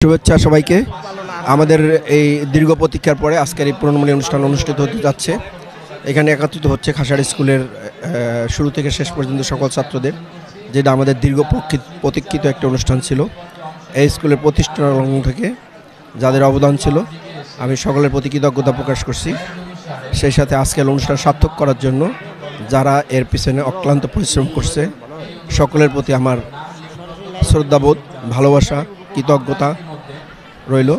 শুভেচ্ছা সবাইকে। আমাদের এই দীর্ঘ প্রতীক্ষার পরে আজকের এই পুনর্মিলনী অনুষ্ঠান অনুষ্ঠিত হতে যাচ্ছে। এখানে একত্রিত হচ্ছে খাসাড় স্কুলের শুরু থেকে শেষ পর্যন্ত সকল ছাত্রদের, যেটা আমাদের দীর্ঘ প্রতীক্ষিত একটা অনুষ্ঠান ছিল। এই স্কুলের প্রতিষ্ঠা লগ্ন থেকে যাদের অবদান ছিল, আমি সকলের প্রতি কৃতজ্ঞতা প্রকাশ করছি। সেই সাথে আজকের অনুষ্ঠান সার্থক করার জন্য যারা এর পিছনে অক্লান্ত পরিশ্রম করছে, সকলের প্রতি আমার শ্রদ্ধাবোধ, ভালোবাসা, কৃতজ্ঞতা রইল।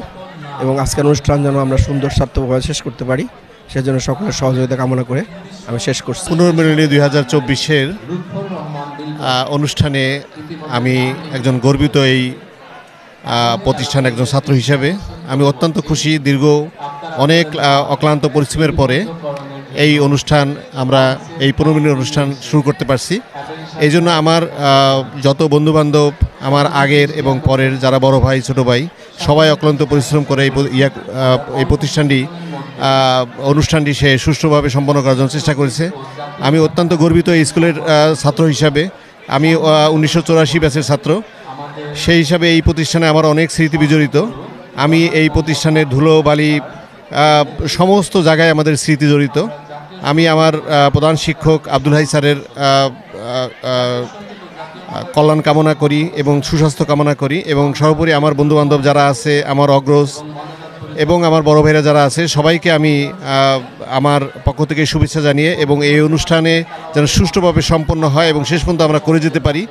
এবং আজকের অনুষ্ঠান যেন আমরা সুন্দর সার্থকভাবে শেষ করতে পারি, সেজন্য সকলের সহযোগিতা কামনা করে আমি শেষ করছি। পুনর্মিলনী 2024-এর অনুষ্ঠানে আমি একজন গর্বিত এই প্রতিষ্ঠান একজন ছাত্র হিসেবে আমি অত্যন্ত খুশি। দীর্ঘ অনেক অক্লান্ত পরিশ্রমের পরে এই অনুষ্ঠান আমরা এই পুনর্মিলনী অনুষ্ঠান শুরু করতে পারছি। এই জন্য আমার যত বন্ধুবান্ধব, আমার আগের এবং পরের যারা বড় ভাই ছোট ভাই সবাই অক্লান্ত পরিশ্রম করে এই অনুষ্ঠানটি সে সুষ্ঠুভাবে সম্পন্ন করার জন্য চেষ্টা করেছে। আমি অত্যন্ত গর্বিত এই স্কুলের ছাত্র হিসাবে। আমি 1984 ব্যাচের ছাত্র, সেই হিসাবে এই প্রতিষ্ঠানে আমার অনেক স্মৃতি বিজড়িত। আমি এই প্রতিষ্ঠানের ধুলো বালি সমস্ত জায়গায় আমাদের স্মৃতি জড়িত। আমি আমার প্রধান শিক্ষক আব্দুল হাই স্যারের কল্যাণ কামনা করি এবং সুস্বাস্থ্য কামনা করি, এবং সর্বোপরি আমার বন্ধুবান্ধব যারা আছে, আমার অগ্রজ এবং আমার বড় ভাইরা যারা আছে, সবাইকে আমি আমার পক্ষ থেকে শুভেচ্ছা জানিয়ে এবং এই অনুষ্ঠানে যেন সুষ্ঠুভাবে সম্পন্ন হয় এবং শেষ পর্যন্ত আমরা করে যেতে পারি,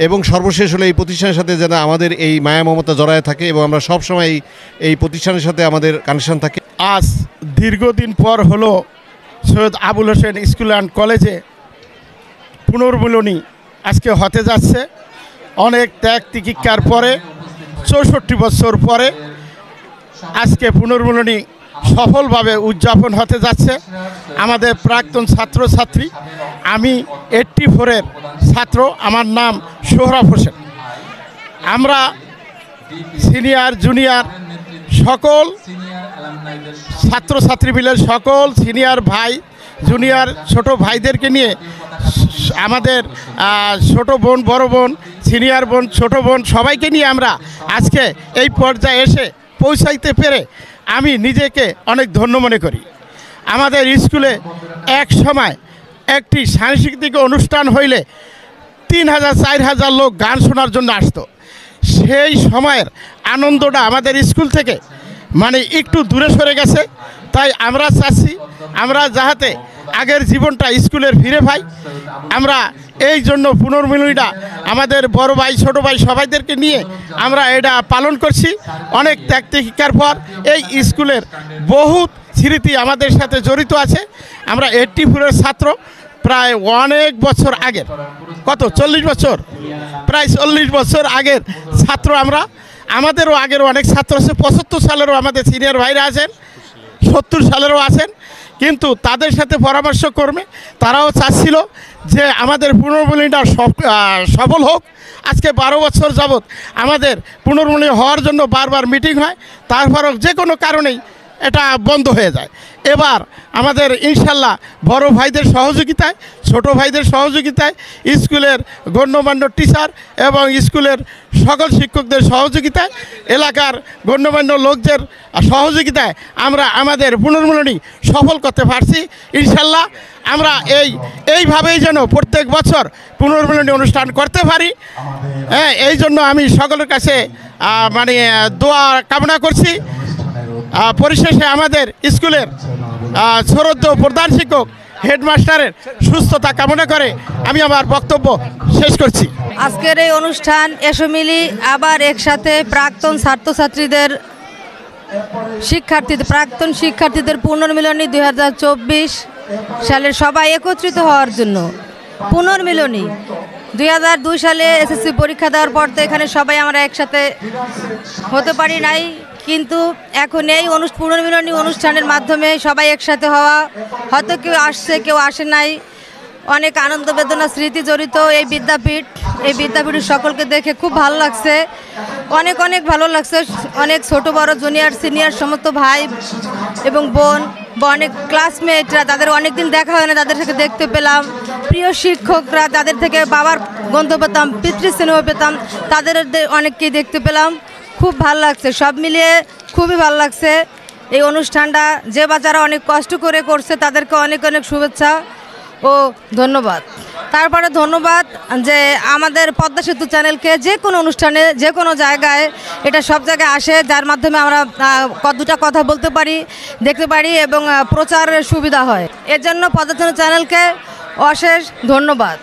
এবং সর্বশেষ হলে এই প্রতিষ্ঠানের সাথে যেন আমাদের এই মায়া মমতা জড়ায় থাকে এবং আমরা সবসময় এই প্রতিষ্ঠানের সাথে আমাদের কানেকশন থাকে। আজ দীর্ঘদিন পর হলো সৈয়দ আবুল হোসেন স্কুল অ্যান্ড কলেজে পুনর্মিলনী আজকে হতে যাচ্ছে। অনেক ত্যাগ তিতিক্ষার পরে 64 বছর পরে আজকে পুনর্মিলনী সফলভাবে উদযাপন হতে যাচ্ছে। আমাদের প্রাক্তন ছাত্রছাত্রী, আমি 84-এর ছাত্র, আমার নাম সোহরাব হোসেন। আমরা সিনিয়র জুনিয়র সকল ছাত্রছাত্রী মিলে সকল সিনিয়র ভাই জুনিয়র ছোট ভাইদেরকে নিয়ে আমাদের ছোট বোন, বড় বোন, সিনিয়র বোন, ছোট বোন সবাইকে নিয়ে আমরা আজকে এই পর্যায়ে এসে পৌঁছাইতে পেরে আমি নিজেকে অনেক ধন্য মনে করি। আমাদের স্কুলে এক সময় একটি সাংস্কৃতিক অনুষ্ঠান হইলে 3000-4000 লোক গান শোনার জন্য আসতো। সেই সময়ের আনন্দটা আমাদের স্কুল থেকে একটু দূরে সরে গেছে। তাই আমরা চাচ্ছি আমরা যাহাতে আগের জীবনটা স্কুলের ফিরে পাই। আমরা এই জন্য পুনর্মিলনীটা আমাদের বড় ভাই ছোট ভাই সবাইদেরকে নিয়ে আমরা এটা পালন করছি। অনেক ত্যাগ তিতিক্ষার পর এই স্কুলের বহুত স্মৃতি আমাদের সাথে জড়িত আছে। আমরা 84-এর ছাত্র, প্রায় অনেক বছর আগের, কত 40 বছর, প্রায় 40 বছর আগের ছাত্র আমরা। আমাদেরও আগের অনেক ছাত্র আছে, 75 সালেরও আমাদের সিনিয়র ভাইরা আছেন, 70 সালেরও আছেন। কিন্তু তাদের সাথে পরামর্শ করবে, তারাও চাচ্ছিল যে আমাদের পুনর্মিলনীটা সফল হোক। আজকে 12 বছর যাবৎ আমাদের পুনর্মিলনী হওয়ার জন্য বারবার মিটিং হয়, তারপরও যে কোনো কারণেই এটা বন্ধ হয়ে যায়। এবার আমাদের ইনশাল্লাহ বড় ভাইদের সহযোগিতায়, ছোট ভাইদের সহযোগিতায়, স্কুলের গণ্যমান্য টিচার এবং স্কুলের সকল শিক্ষকদের সহযোগিতায়, এলাকার গণ্যমান্য লোকদের সহযোগিতায় আমরা আমাদের পুনর্মিলনী সফল করতে পারছি। ইনশাল্লাহ আমরা এইভাবেই যেন প্রত্যেক বছর পুনর্মিলনী অনুষ্ঠান করতে পারি, এই জন্য আমি সকলের কাছে দোয়া কামনা করছি। পরিশেষে আমাদের স্কুলের শ্রদ্ধেয় প্রধান শিক্ষক হেডমাস্টারের সুস্থতা কামনা করে আমি আমার বক্তব্য শেষ করছি। আজকের এই অনুষ্ঠান এসো মিলি আবার একসাথে প্রাক্তন ছাত্রছাত্রীদের প্রাক্তন শিক্ষার্থীদের পুনর্মিলনী 2024 সালের সবাই একত্রিত হওয়ার জন্য। পুনর্মিলনী 2002 সালে এসএসসি পরীক্ষা দেওয়ার পর তো এখানে সবাই আমরা একসাথে হতে পারি নাই, কিন্তু এখন এই পুনর্মিলনী অনুষ্ঠানের মাধ্যমে সবাই একসাথে হওয়া, হয়তো কেউ আসছে কেউ আসে নাই, অনেক আনন্দ বেদনা স্মৃতি জড়িত এই বিদ্যাপীঠের সকলকে দেখে খুব ভালো লাগছে, অনেক অনেক ভালো লাগছে। অনেক ছোট বড় জুনিয়র সিনিয়র সমস্ত ভাই এবং বোন বা অনেক ক্লাসমেটরা, তাদের অনেকদিন দেখা হয় না, তাদের থেকে দেখতে পেলাম। প্রিয় শিক্ষকরা, তাদের থেকে বাবার গন্ধ পেতাম, পিতৃস্নেহ পেতাম, তাদের অনেককেই দেখতে পেলাম। খুব ভালো লাগছে, সব মিলিয়ে খুবই ভালো লাগছে এই অনুষ্ঠানটা। যে বাচ্চারা অনেক কষ্ট করে করছে তাদেরকে অনেক অনেক শুভেচ্ছা ও ধন্যবাদ। তারপরে ধন্যবাদ যে আমাদের পদ্মা সেতু চ্যানেলকে যে কোনো অনুষ্ঠানে যে কোনো জায়গায় এটা সব জায়গায় আসে, যার মাধ্যমে আমরা দুটা কথা বলতে পারি, দেখতে পারি এবং প্রচারের সুবিধা হয়। এর জন্য পদ্মা সেতু চ্যানেলকে অশেষ ধন্যবাদ।